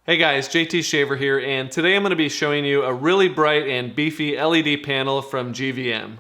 Hey guys, JT Shaver here, and today I'm going to be showing you a really bright and beefy LED panel from GVM.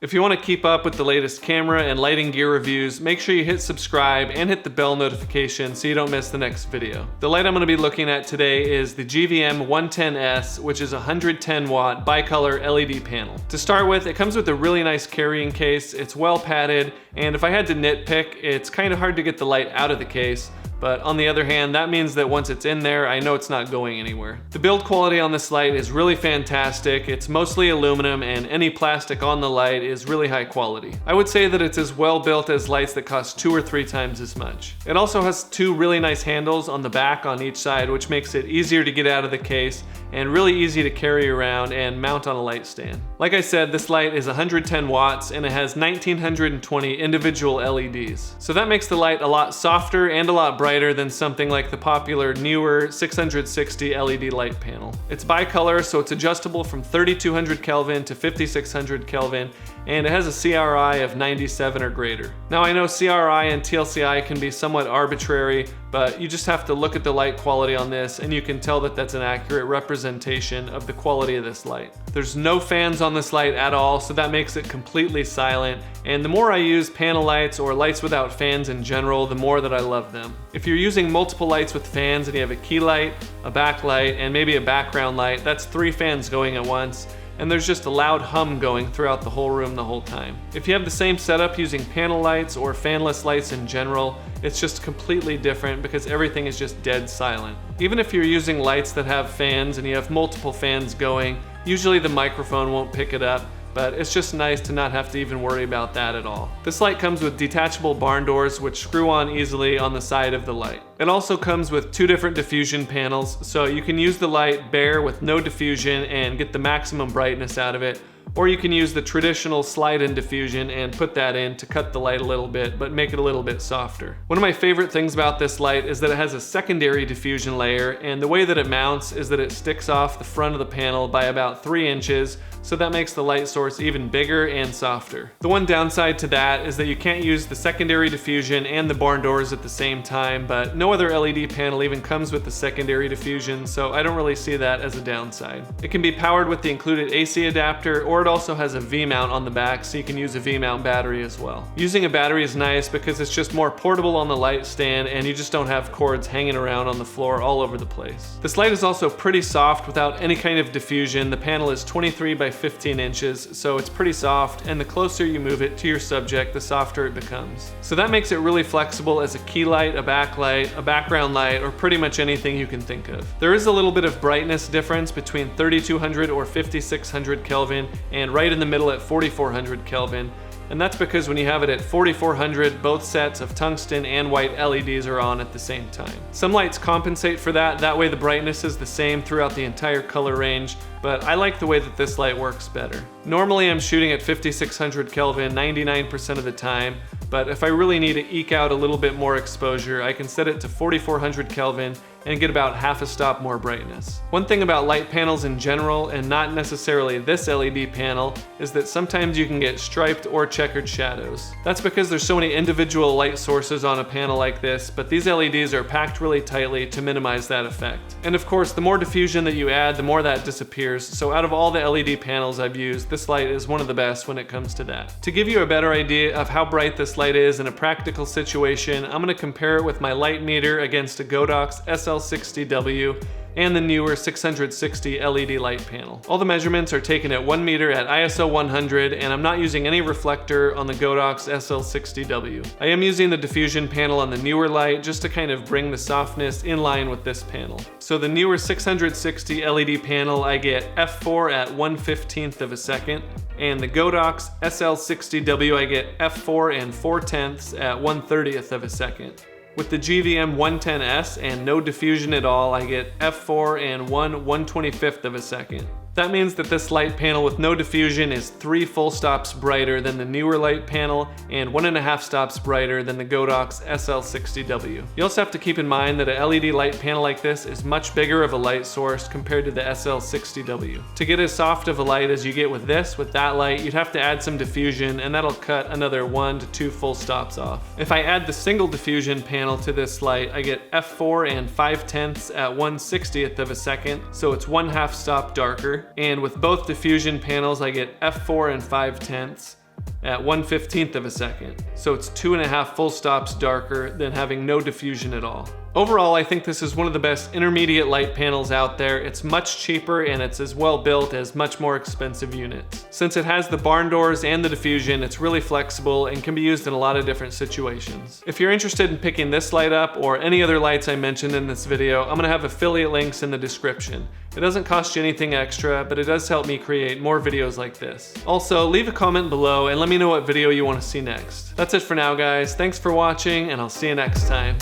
If you want to keep up with the latest camera and lighting gear reviews, make sure you hit subscribe and hit the bell notification so you don't miss the next video. The light I'm going to be looking at today is the GVM 110S, which is a 110 watt bicolor LED panel. To start with, it comes with a really nice carrying case, it's well padded, and if I had to nitpick, it's kind of hard to get the light out of the case. But on the other hand, that means that once it's in there, I know it's not going anywhere. The build quality on this light is really fantastic. It's mostly aluminum and any plastic on the light is really high quality. I would say that it's as well built as lights that cost 2 or 3 times as much. It also has 2 really nice handles on the back on each side, which makes it easier to get out of the case and really easy to carry around and mount on a light stand. Like I said, this light is 110 watts and it has 1920 individual LEDs. So that makes the light a lot softer and a lot brighter than something like the popular Neewer 660 LED light panel. It's bicolor, so it's adjustable from 3200 Kelvin to 5600 Kelvin, and it has a CRI of 97 or greater. Now I know CRI and TLCI can be somewhat arbitrary, but you just have to look at the light quality on this and you can tell that that's an accurate representation of the quality of this light. There's no fans on this light at all, so that makes it completely silent, and the more I use panel lights or lights without fans in general, the more that I love them. If you're using multiple lights with fans and you have a key light, a backlight, and maybe a background light, that's 3 fans going at once, and there's just a loud hum going throughout the whole room the whole time. If you have the same setup using panel lights or fanless lights in general, it's just completely different because everything is just dead silent. Even if you're using lights that have fans and you have multiple fans going, usually the microphone won't pick it up, but it's just nice to not have to even worry about that at all. This light comes with detachable barn doors which screw on easily on the side of the light. It also comes with 2 different diffusion panels, so you can use the light bare with no diffusion and get the maximum brightness out of it, or you can use the traditional slide-in diffusion and put that in to cut the light a little bit, but make it a little bit softer. One of my favorite things about this light is that it has a secondary diffusion layer, and the way that it mounts is that it sticks off the front of the panel by about 3 inches, so that makes the light source even bigger and softer. The one downside to that is that you can't use the secondary diffusion and the barn doors at the same time, but no other LED panel even comes with the secondary diffusion, so I don't really see that as a downside. It can be powered with the included AC adapter, or it also has a V-mount on the back, so you can use a V-mount battery as well. Using a battery is nice because it's just more portable on the light stand and you just don't have cords hanging around on the floor all over the place. This light is also pretty soft without any kind of diffusion. The panel is 23 by 15 inches, so it's pretty soft, and the closer you move it to your subject, the softer it becomes. So that makes it really flexible as a key light, a backlight, a background light, or pretty much anything you can think of. There is a little bit of brightness difference between 3200 or 5600 Kelvin and right in the middle at 4400 Kelvin. And that's because when you have it at 4400, both sets of tungsten and white LEDs are on at the same time. Some lights compensate for that way the brightness is the same throughout the entire color range, but I like the way that this light works better. Normally I'm shooting at 5600 Kelvin 99% of the time, but if I really need to eke out a little bit more exposure, I can set it to 4400 Kelvin and get about half a stop more brightness. One thing about light panels in general, and not necessarily this LED panel, is that sometimes you can get striped or checkered shadows. That's because there's so many individual light sources on a panel like this, but these LEDs are packed really tightly to minimize that effect. And of course, the more diffusion that you add, the more that disappears, so out of all the LED panels I've used, this light is one of the best when it comes to that. To give you a better idea of how bright this light is in a practical situation, I'm going to compare it with my light meter against a Godox SL60W and the Neewer 660 LED light panel. All the measurements are taken at 1 meter at ISO 100, and I'm not using any reflector on the Godox SL60W. I am using the diffusion panel on the Neewer light just to kind of bring the softness in line with this panel. So the Neewer 660 LED panel, I get f4 at 1/15 of a second, and the Godox SL60W I get f4 and 4/10 at 1/30 of a second. With the GVM 110S and no diffusion at all, I get f4 and 1/125 of a second. That means that this light panel with no diffusion is 3 full stops brighter than the Neewer light panel and 1.5 stops brighter than the Godox SL60W. You also have to keep in mind that a LED light panel like this is much bigger of a light source compared to the SL60W. To get as soft of a light as you get with this, with that light, you'd have to add some diffusion, and that'll cut another 1 to 2 full stops off. If I add the single diffusion panel to this light, I get f4 and 5/10 at 1/60th of a second, so it's 1/2 stop darker. And with both diffusion panels, I get f4 and 5/10 at 1/15th of a second, so it's 2.5 full stops darker than having no diffusion at all. Overall, I think this is one of the best intermediate light panels out there. It's much cheaper and it's as well built as much more expensive units. Since it has the barn doors and the diffusion, it's really flexible and can be used in a lot of different situations. If you're interested in picking this light up or any other lights I mentioned in this video, I'm gonna have affiliate links in the description. It doesn't cost you anything extra, but it does help me create more videos like this. Also, leave a comment below and let me know what video you want to see next. That's it for now, guys. Thanks for watching, and I'll see you next time.